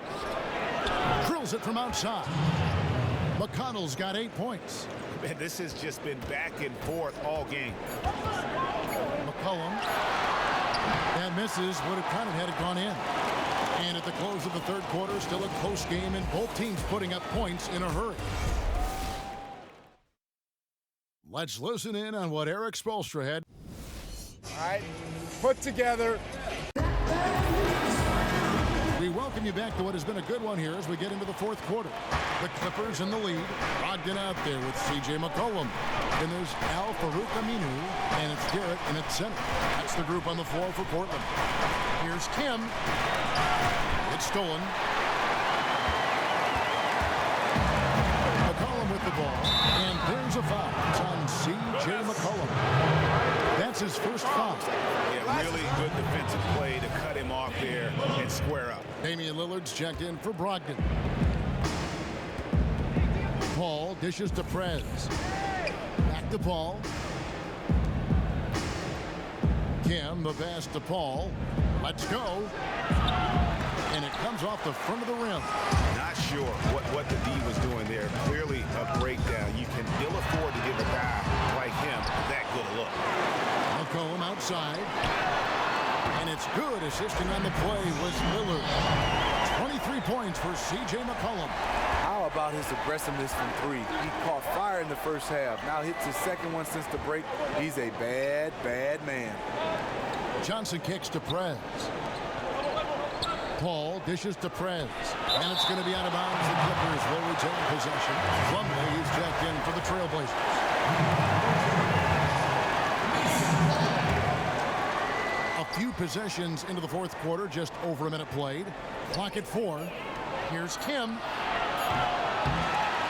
A: Drills it from outside. McConnell's got 8 points.
C: Man, this has just been back and forth all game.
A: McCollum. That misses. Would have counted had it gone in. And at the close of the third quarter, still a close game, and both teams putting up points in a hurry. Let's listen in on what Eric Spoelstra had.
I: All right, put together.
A: We welcome you back to what has been a good one here as we get into the fourth quarter. The Clippers in the lead. Brogdon out there with C.J. McCollum. Then there's Al-Farouq Aminu, and it's Garrett in at center. That's the group on the floor for Portland. Here's Kim. It's stolen. McCollum with the ball, and there's a foul. It's on C.J. McCollum. That's his first foul.
C: Yeah, really good defensive play to cut him off there and square up.
A: Damian Lillard's checked in for Brogdon. Paul dishes to Prez. Back to Paul. Kim, the pass to Paul. Let's go. And it comes off the front of the rim.
C: Not sure what the D was doing there. Clearly a breakdown. You can ill afford to give a guy like him that good a look.
A: McCollum outside. And it's good. Assisting on the play was Lillard. 23 points for C.J. McCollum.
D: How about his aggressiveness from 3? He caught fire in the first half. Now hits his second one since the break. He's a bad, bad man.
A: Johnson kicks to Prez. Paul dishes to Prez. And it's going to be out of bounds. The Clippers will retain possession. Plumlee is checked in for the Trailblazers. A few possessions into the fourth quarter, just over a minute played. Clock at 4. Here's Kim.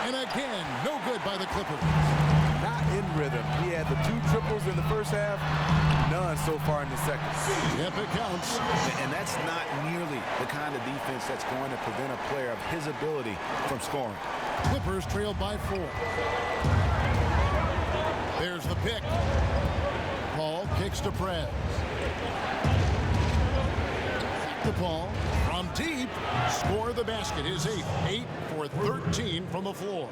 A: And again, no good by the Clippers.
D: Not in rhythm. He had the 2 triples in the first half, none so far in the second.
A: Yep, it counts.
C: And that's not nearly the kind of defense that's going to prevent a player of his ability from scoring.
A: Clippers trailed by 4. There's the pick. Paul kicks to Prez. Back to Paul. From deep, score the basket. His 8th. 8 for 13 from the floor.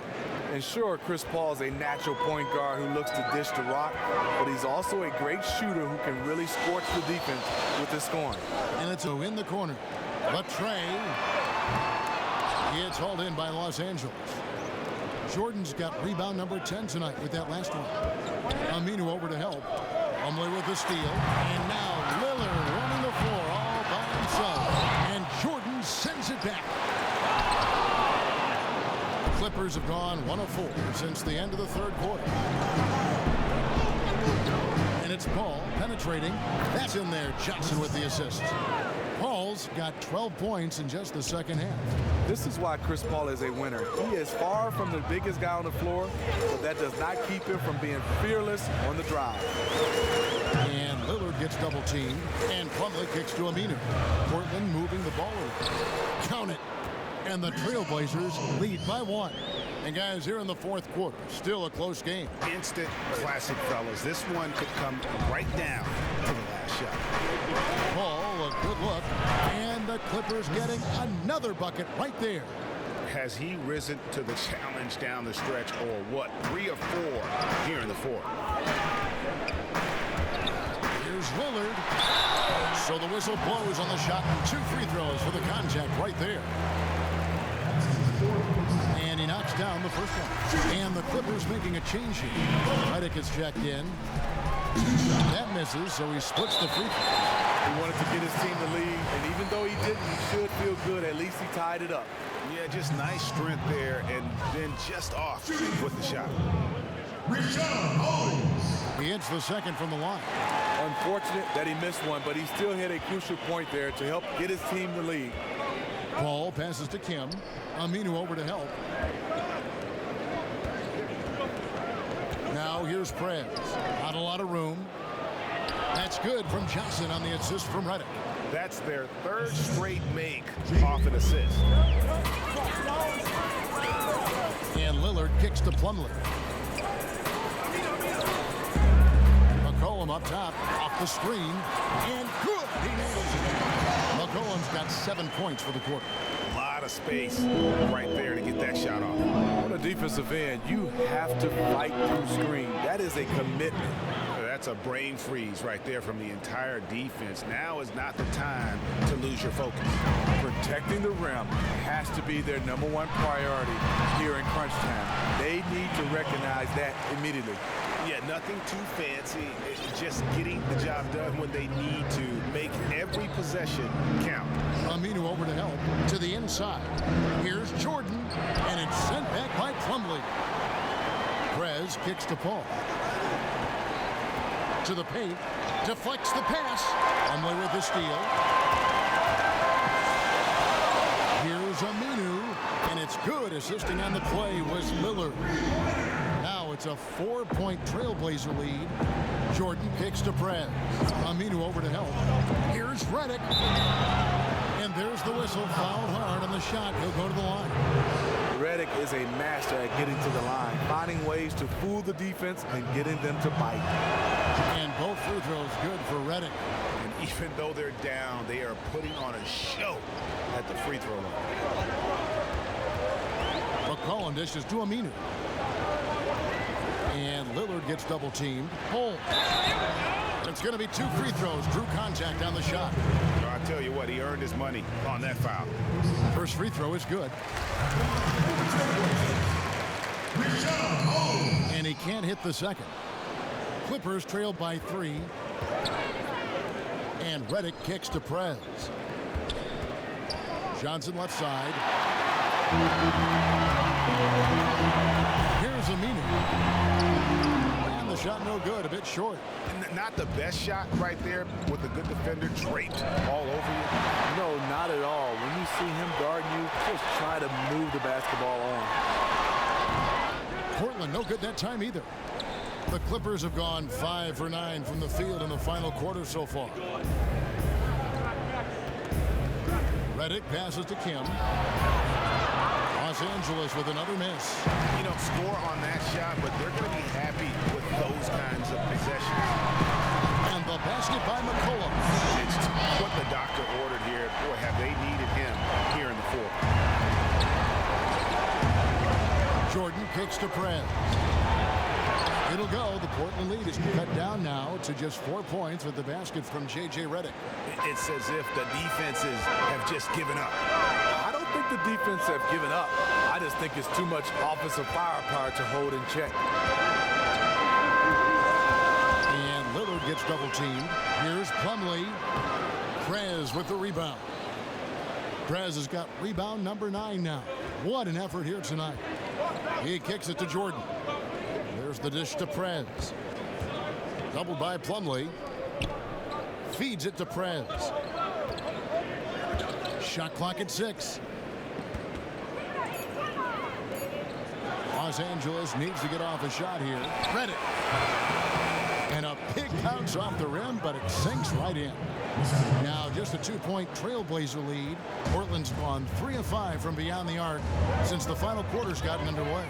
D: And sure, Chris Paul's a natural point guard who looks to dish the rock, but he's also a great shooter who can really scorch the defense with his scoring.
A: And it's in the corner. But Trey gets hauled in by Los Angeles. Jordan's got rebound number 10 tonight with that last one. Aminu over to help. Plumlee with the steal. And now Lillard running the floor all by himself. And Jordan sends it back. Clippers have gone 1 of 4 since the end of the third quarter. And it's Paul penetrating. That's in there. Johnson with the assist. Paul's got 12 points in just the second half.
D: This is why Chris Paul is a winner. He is far from the biggest guy on the floor, but that does not keep him from being fearless on the drive.
A: And Lillard gets double teamed. And Plumlee kicks to Aminu. Portland moving the ball over. Count it. And the Trailblazers lead by 1. And guys, here in the fourth quarter, still a close game.
C: Instant classic, fellas. This one could come right down to the last shot.
A: Paul, a good look. And the Clippers getting another bucket right there.
C: Has he risen to the challenge down the stretch, or what? 3 or 4 here in the fourth.
A: Here's Lillard. So the whistle blows on the shot, and 2 free throws for the contact right there. And he knocks down the first one. And the Clippers making a change here. Redick is checked in. That misses, so he splits the free throw.
D: He wanted to get his team the lead, and even though he didn't, he should feel good. At least he tied it up.
C: Yeah, just nice strength there, and then just off with the shot.
A: He hits the second from the line.
D: Unfortunate that he missed one, but he still hit a crucial point there to help get his team the lead.
A: Paul passes to Kim. Aminu over to help. Now here's Prez. Not a lot of room. That's good from Johnson on the assist from Redick.
C: That's their 3rd straight make off an assist.
A: And Lillard kicks to Plumlee. McCollum up top, off the screen, and good. He nails it. McCollum's got 7 points for the quarter.
C: A lot of space right there to get that shot off.
D: On a defensive end, you have to fight through screen. That is a commitment.
C: That's a brain freeze right there from the entire defense. Now is not the time to lose your focus.
D: Protecting the rim has to be their #1 priority here in crunch time. They need to recognize that immediately.
C: Yeah, nothing too fancy. It's just getting the job done when they need to. Make every possession count.
A: Aminu over to help. To the inside. Here's Jordan. And it's sent back by Plumlee. Prez kicks to Paul. To the paint. Deflects the pass. Plumlee with the steal. Here's Aminu. And it's good. Assisting on the play was Lillard. Now it's a 4-point Trailblazer lead. Jordan kicks to Prez. Aminu over to help. Here's Redick. And there's the whistle. Fouled hard on the shot. He'll go to the line.
D: Redick is a master at getting to the line, finding ways to fool the defense and getting them to bite.
A: And both free throws good for Redick.
C: And even though they're down, they are putting on a show at the free throw line.
A: McCollum dishes to Aminu. And Lillard gets double teamed. Pull. It's going to be 2 free throws. Drew contact on the shot.
C: I tell you what, he earned his money on that foul.
A: First free throw is good. And he can't hit the second. Clippers trailed by 3. And Redick kicks to Prez. Johnson left side. Here's Aminu. And the shot no good, a bit short.
C: Not the best shot right there with a good defender draped all over you.
D: No, not at all. When you see him guarding you, just try to move the basketball on.
A: Portland no good that time either. The Clippers have gone 5 for 9 from the field in the final quarter so far. Redick passes to Kim. Los Angeles with another miss.
C: You don't score on that shot, but they're going to be happy with those kinds of possessions.
A: And the basket by McCollum.
C: It's what the doctor ordered here. Boy, have they needed him here in the fourth.
A: Jordan kicks to Prez. It'll go. The Portland lead is cut down now to just 4 points with the basket from J.J. Redick.
C: It's as if the defenses have just given up.
D: I don't think the defense have given up. I just think it's too much offensive firepower to hold in check.
A: And Lillard gets double teamed. Here's Plumlee. Prez with the rebound. Prez has got rebound number 9 now. What an effort here tonight. He kicks it to Jordan. There's the dish to Prez. Doubled by Plumlee. Feeds it to Prez. Shot clock at 6. Los Angeles needs to get off a shot here. Redick. And a big bounce off the rim, but it sinks right in. Now just a 2-point Trailblazer lead. Portland's gone 3 of 5 from beyond the arc since the final quarter's gotten underway.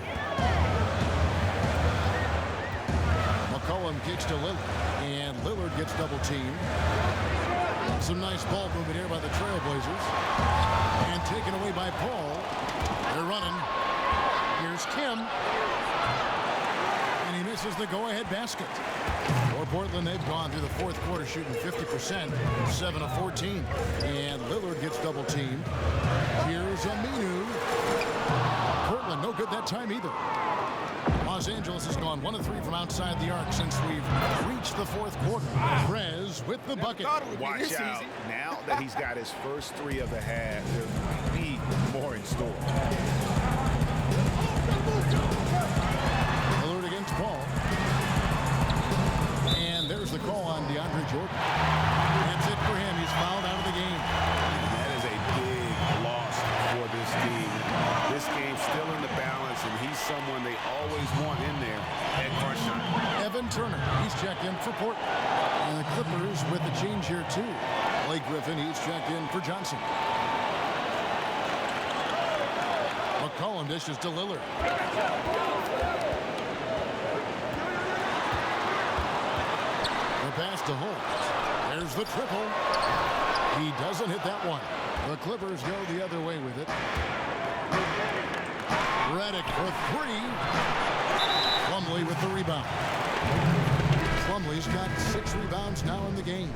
A: McCollum kicks to Lillard, and Lillard gets double-teamed. Some nice ball movement here by the Trailblazers. And taken away by Paul. They're running. Here's Kim. And he misses the go-ahead basket. For Portland, they've gone through the fourth quarter shooting 50%, 7 of 14. And Lillard gets double-teamed. Here's Aminu. Portland, no good that time either. Los Angeles has gone 1 of 3 from outside the arc since we've reached the fourth quarter. Prez with the bucket.
C: Watch out. Now that he's got his first 3 of the half, there might be more in store.
A: Lillard against Paul. And there's the call on DeAndre Jordan. That's it for him. He's fouled out of the game.
C: And that is a big loss for this team. This game's still in the balance, and he's someone they always want in there at crunch time.
A: Evan Turner, he's checked in for Portland. And the Clippers with the change here, too. Blake Griffin, he's checked in for Johnson. McCollum dishes to Lillard. The pass to Holmes. There's the triple. He doesn't hit that one. The Clippers go the other way with it. Redick for 3. Plumlee with the rebound. Plumlee's got 6 rebounds now in the game.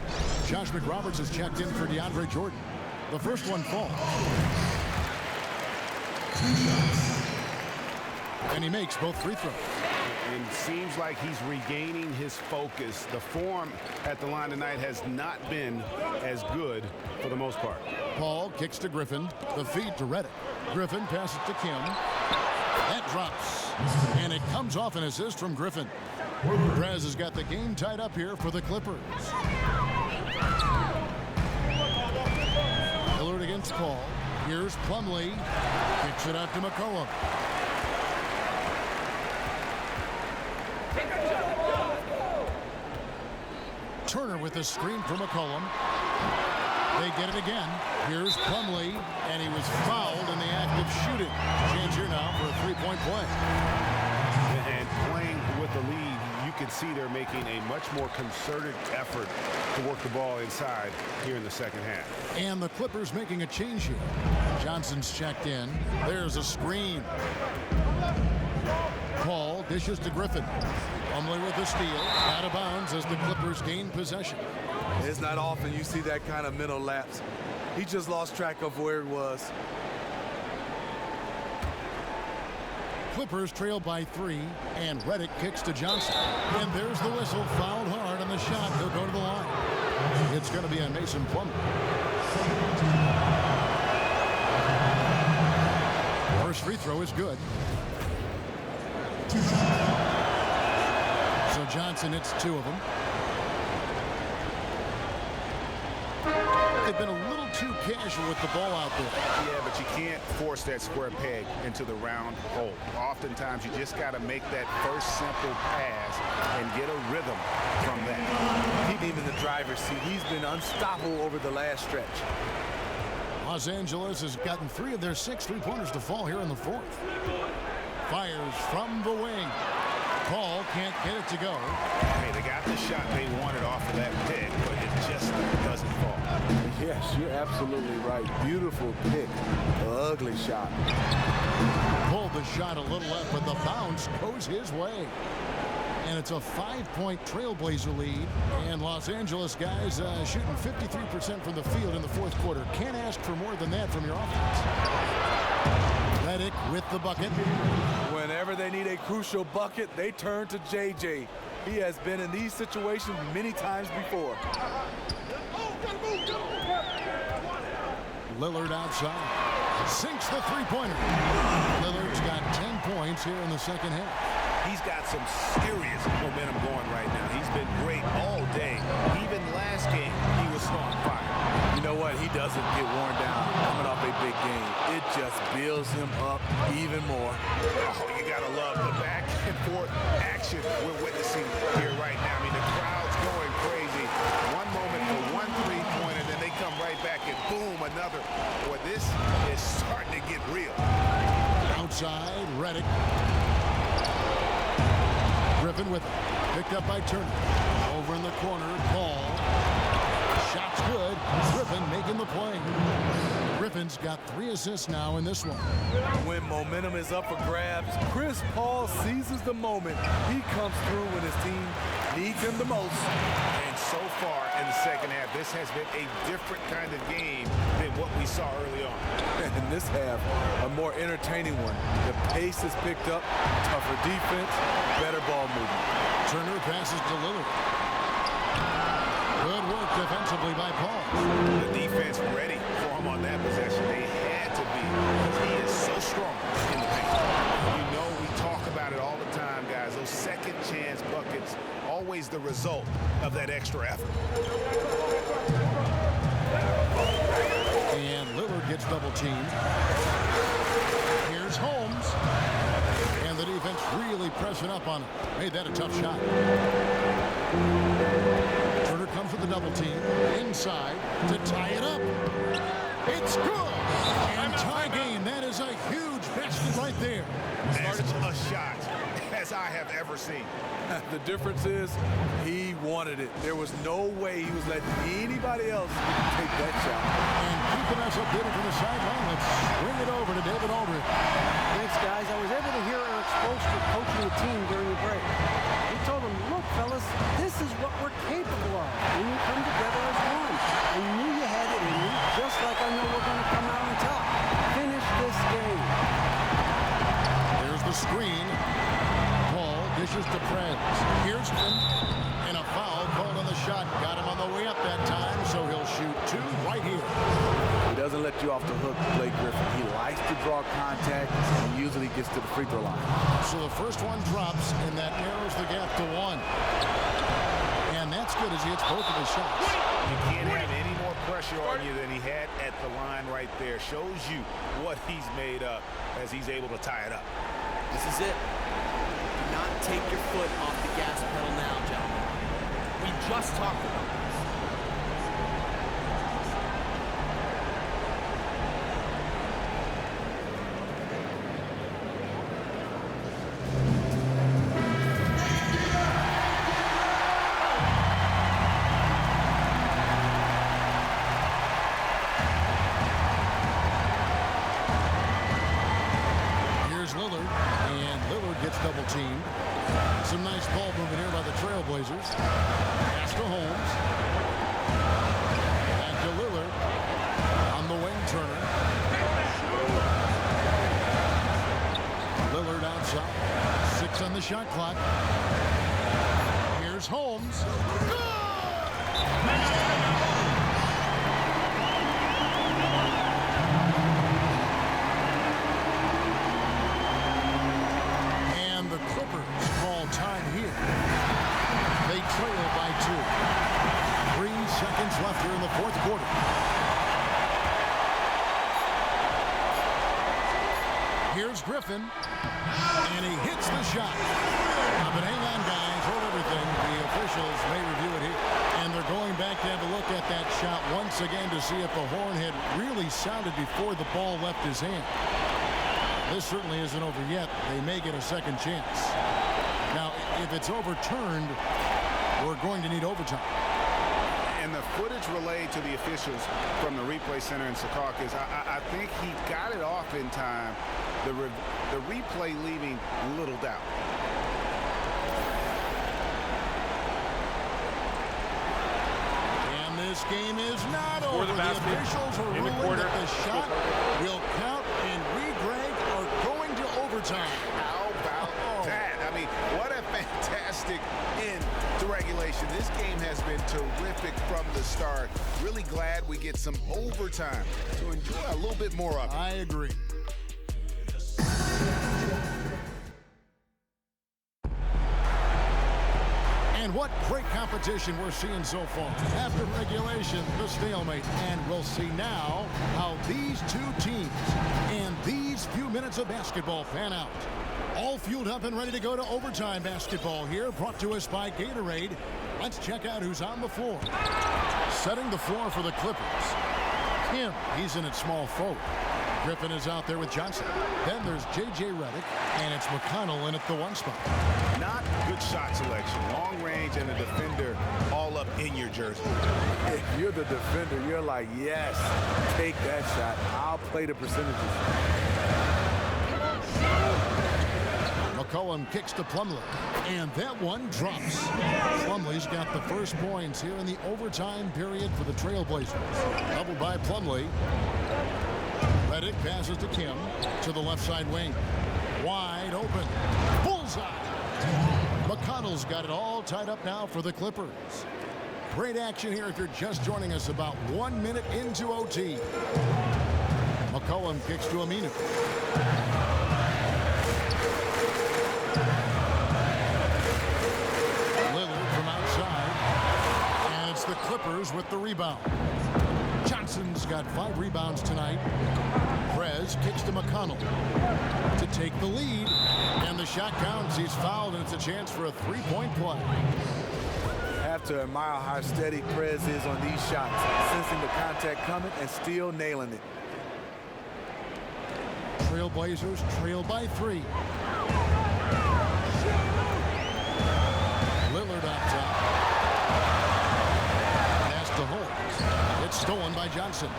A: Josh McRoberts has checked in for DeAndre Jordan. The first one falls. And he makes both free throws.
C: And seems like he's regaining his focus. The form at the line tonight has not been as good for the most part.
A: Paul kicks to Griffin. The feed to Redick. Griffin passes to Kim. That drops. And it comes off an assist from Griffin. Prez has got the game tied up here for the Clippers. Lillard against Paul. Here's Plumlee. Kicks it out to McCollum. Turner with the screen for McCollum. They get it again. Here's Plumlee, and he was fouled in the act of shooting. Chance here now for a 3-point play.
C: And playing with the lead, you can see they're making a much more concerted effort to work the ball inside here in the second half.
A: And the Clippers making a change here. Johnson's checked in. There's a screen. Paul dishes to Griffin. Plumlee with the steal. Out of bounds as the Clippers gain possession.
D: It's not often you see that kind of mental lapse. He just lost track of where he was.
A: Clippers trail by 3, and Redick kicks to Johnson. And there's the whistle. Fouled hard on the shot. He'll go to the line. It's going to be on Mason Plumlee. First free throw is good. So Johnson hits 2 of them. They've been a little too casual with the ball out there.
C: Yeah, but you can't force that square peg into the round hole. Oftentimes, you just got to make that first simple pass and get a rhythm from that.
D: Keep him in the driver's seat. He's been unstoppable over the last stretch.
A: Los Angeles has gotten 3 of their 6 three-pointers to fall here in the fourth. Fires from the wing. Paul can't get it to go.
C: Hey, they got the shot they wanted off of that peg, but it just doesn't fall.
D: Yes, you're absolutely right. Beautiful pick. Ugly shot.
A: Pulled the shot a little left, but the bounce goes his way. And it's a 5-point Trailblazer lead. And Los Angeles guys shooting 53% from the field in the fourth quarter. Can't ask for more than that from your offense. Redick with the bucket.
D: Whenever they need a crucial bucket, they turn to JJ. He has been in these situations many times before.
A: Lillard outside. Sinks the three-pointer. Lillard's got 10 points here in the second half.
C: He's got some serious momentum going right now. He's been great all day. Even last game, he was so on fire.
D: You know what? He doesn't get worn down coming off a big game. It just builds him up even more.
C: Oh, you got to love the back and forth action we're witnessing here right now. I mean, the crowd's going crazy. One moment for one three-pointer, then they come right back and boom, another. Boy, this is starting to get real.
A: Outside, Reddick. Griffin with it. Picked up by Turner. Over in the corner, Ball. Shot's good. Griffin making the play. Griffin's got 3 assists now in this one.
D: When momentum is up for grabs, Chris Paul seizes the moment. He comes through when his team needs him the most.
C: And so far in the second half, this has been a different kind of game than what we saw early on.
D: In this half, a more entertaining one. The pace is picked up, tougher defense, better ball movement.
A: Turner passes to Lillard. Good work defensively by Paul.
C: The defense ready for him on that possession. They had to be because he is so strong in the paint. You know, we talk about it all the time, guys. Those second chance buckets, always the result of that extra effort.
A: And Lillard gets double teamed. Here's Holmes. And the defense really pressing up on him. Made that a tough shot. Turner comes with the double team. Inside to tie it up. It's good. And tie game. That is a huge basket right there.
C: As a shot as I have ever seen.
D: The difference is he wanted it. There was no way he was letting anybody else take that shot.
A: And keeping us updated from the sideline, let's bring it over to David Aldridge.
G: Thanks, guys. I was able to hear Eric Spoelstra coaching the team during the break. He told them, look, fellas, this is what we're capable of when you come together as one. I knew you had it in you, just like I know we're going to come out on top. Finish this game.
A: There's the screen. Paul dishes to Prez. Here's him. And a foul called on the shot. Got him on the way up that time, so he'll shoot 2 right here.
D: He doesn't let you off the hook, Blake Griffin. He likes to draw contact and usually gets to the free throw line.
A: So the first one drops, and that narrows the gap to 1. And that's good as he hits both of his shots.
C: You can't have any more pressure on you than he had at the line right there. Shows you what he's made up as he's able to tie it up.
B: This is it. Do not take your foot off the gas pedal now, gentlemen. We just talked about this.
A: Double team. Some nice ball movement here by the Trailblazers. Pass to Holmes. Back to Lillard. On the wing, Turner. Lillard outside. 6 on the shot clock. Here's Holmes. Trail by 2. 3 seconds left here in the fourth quarter. Here's Griffin, and he hits the shot. But hang on, guys, hold everything. The officials may review it here, and they're going back to have a look at that shot once again to see if the horn had really sounded before the ball left his hand. This certainly isn't over yet. They may get a second chance. Now, if it's overturned, we're going to need overtime.
C: And the footage relayed to the officials from the replay center in Secaucus, I think he got it off in time. The replay leaving little doubt.
A: And this game is not over. The officials are ruling that the shot will count, and we, Greg, are going to overtime.
C: How about that? I mean, what a fantastic end to regulation. This game has been terrific from the start. Really glad we get some overtime to enjoy a little bit more of it.
A: I agree. And what What great competition we're seeing so far. After regulation, the stalemate. And we'll see now how these two teams and these few minutes of basketball pan out. All fueled up and ready to go to overtime basketball here, brought to us by Gatorade. Let's check out who's on the floor. Setting the floor for the Clippers. Kim, he's in at small forward. Griffin is out there with Johnson. Then there's J.J. Redick, and it's McConnell in at the 1 spot.
C: Not good shot selection. Long range and a defender all up in your jersey.
D: If you're the defender, you're like, yes, take that shot. I'll play the percentages.
A: McCollum kicks to Plumlee, and that one drops. Plumlee's got the first points here in the overtime period for the Trailblazers. Doubled by Plumlee. Redick passes to Kim to the left side wing. Wide open. Bullseye. McConnell's got it all tied up now for the Clippers. Great action here if you're just joining us about 1 minute into OT. McCollum kicks to Aminu. Lillard from outside. And it's the Clippers with the rebound. Johnson's got 5 rebounds tonight. Prez kicks to McConnell to take the lead. And the shot counts. He's fouled, and it's a chance for a 3-point play.
D: Have to admire how steady Prez is on these shots, sensing the contact coming and still nailing it.
A: Trailblazers trail by 3. Lillard up top. Pass to Holmes. It's stolen by Johnson.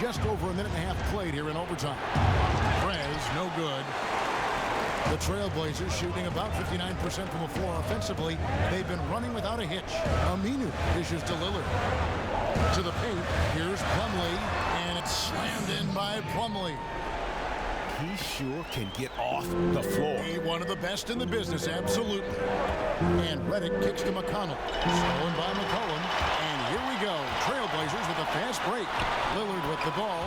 A: Just over a minute and a half played here in overtime. Prez, no good. The Trailblazers shooting about 59% from the floor offensively. They've been running without a hitch. Aminu dishes to Lillard. To the paint. Here's Plumlee, and it's slammed in by Plumlee.
C: He sure can get off the floor.
A: He one of the best in the business, absolutely. And Redick kicks to McConnell. Stolen by McCollum. And here we go. Trailblazers with a fast break. Lillard with the ball.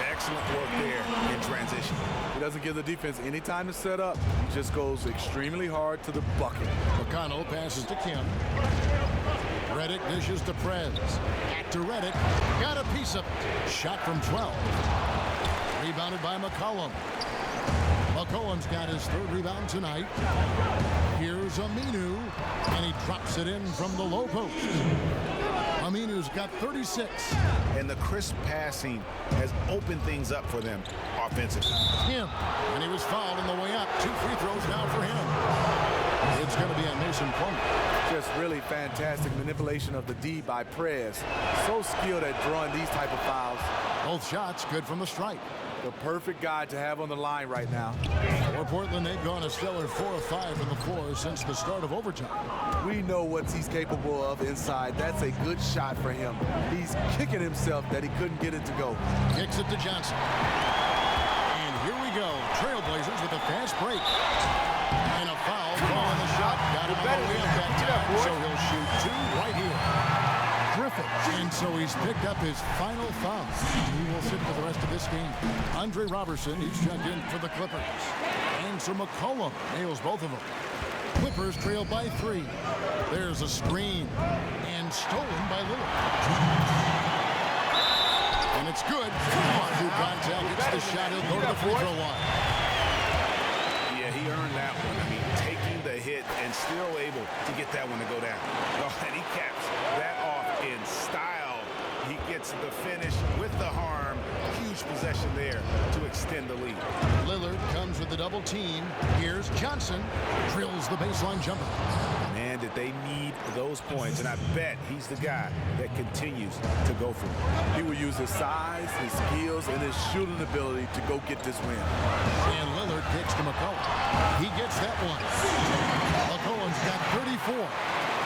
C: Excellent work there in transition.
D: He doesn't give the defense any time to set up. He just goes extremely hard to the bucket.
A: McConnell passes to Kim. Redick dishes to Prez. Back to Redick. Got a piece of it. Shot from 12. Rebounded by McCollum. McCollum's got his 3rd rebound tonight. Here's Aminu, and he drops it in from the low post. Aminu's got 36.
C: And the crisp passing has opened things up for them offensively.
A: Him, and he was fouled on the way up. 2 free throws now for him. It's going to be on Mason Plumlee.
D: Just really fantastic manipulation of the D by Prez. So skilled at drawing these type of fouls.
A: Both shots good from the stripe.
D: The perfect guy to have on the line right now.
A: For Portland, they've gone a stellar 4 of 5 from the floor since the start of overtime.
D: We know what he's capable of inside. That's a good shot for him. He's kicking himself that he couldn't get it to go.
A: Kicks it to Johnson. And here we go. Trailblazers with a fast break. And a foul ball on the shot. Got him on the way up that time, so he'll shoot 2 right here. Griffin. And so he's picked up his final foul. He will sit for the rest of this game. Andre Robertson, he's checked in for the Clippers. And so McCollum nails both of them. Clippers trail by 3. There's a screen. And stolen by Lillard. And it's good. Through contact, gets the shot. He'll go to the free throw line.
C: Yeah, he earned that one. I mean, taking the hit and still able to get that one to go down. Oh, and he caps that off in style. He gets the finish with the harm. Huge possession there to extend the lead.
A: Lillard comes with the double team. Here's Johnson. Drills the baseline jumper.
C: Man, did they need those points. And I bet he's the guy that continues to go for it.
D: He will use his size, his skills, and his shooting ability to go get this win.
A: And Lillard kicks to McCollum. He gets that one. McCollum's got 34.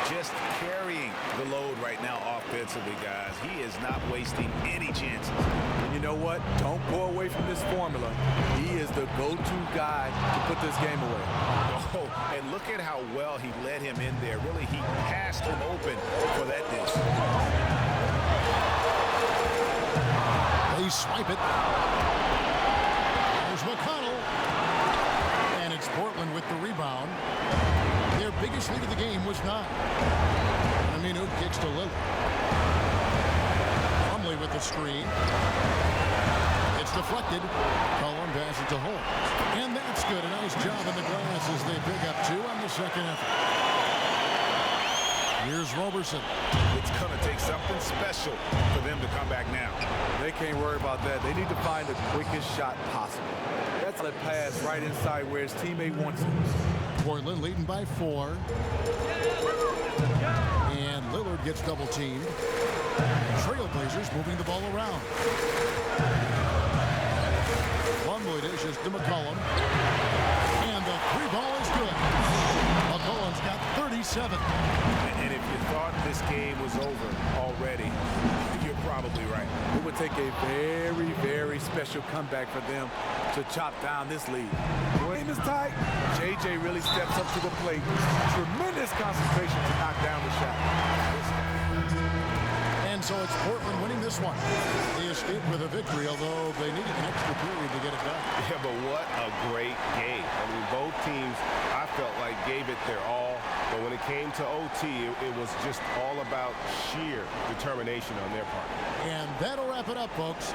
C: Just carrying the load right now offensively, guys. He is not wasting any chances.
D: And you know what? Don't go away from this formula. He is the go-to guy to put this game away.
C: Oh, and look at how well he led him in there. Really, he passed him open for that dish. They
A: swipe it. There's McConnell. And it's It's Portland with the rebound. Their biggest lead of the game was 9. Aminu kicks to Lillard. Plumlee with the screen. It's deflected. Cullen passes to Holmes. And that's good. A nice job in the glass as they pick up 2 on the second effort. Here's Roberson.
C: It's going to take something special for them to come back now.
D: They can't worry about that. They need to find the quickest shot possible. That's a pass right inside where his teammate wants it.
A: Portland leading by 4. And Lillard gets double teamed. Trailblazers moving the ball around. Plumlee dishes to McCollum. And the 3-ball is good. McCollum's got 37.
E: And if you thought this game was over already, you're probably right.
D: It would take a very, very special comeback for them to chop down this lead. The game is tight. JJ really steps up to the plate. Tremendous concentration to knock down the shot.
A: And so it's Portland winning this one. They escaped with a victory, although they needed an extra period to get it done.
E: Yeah, but what a great game. I mean, both teams, I felt like, gave it their all. But when it came to OT, it was just all about sheer determination on their part.
A: And that'll wrap it up, folks.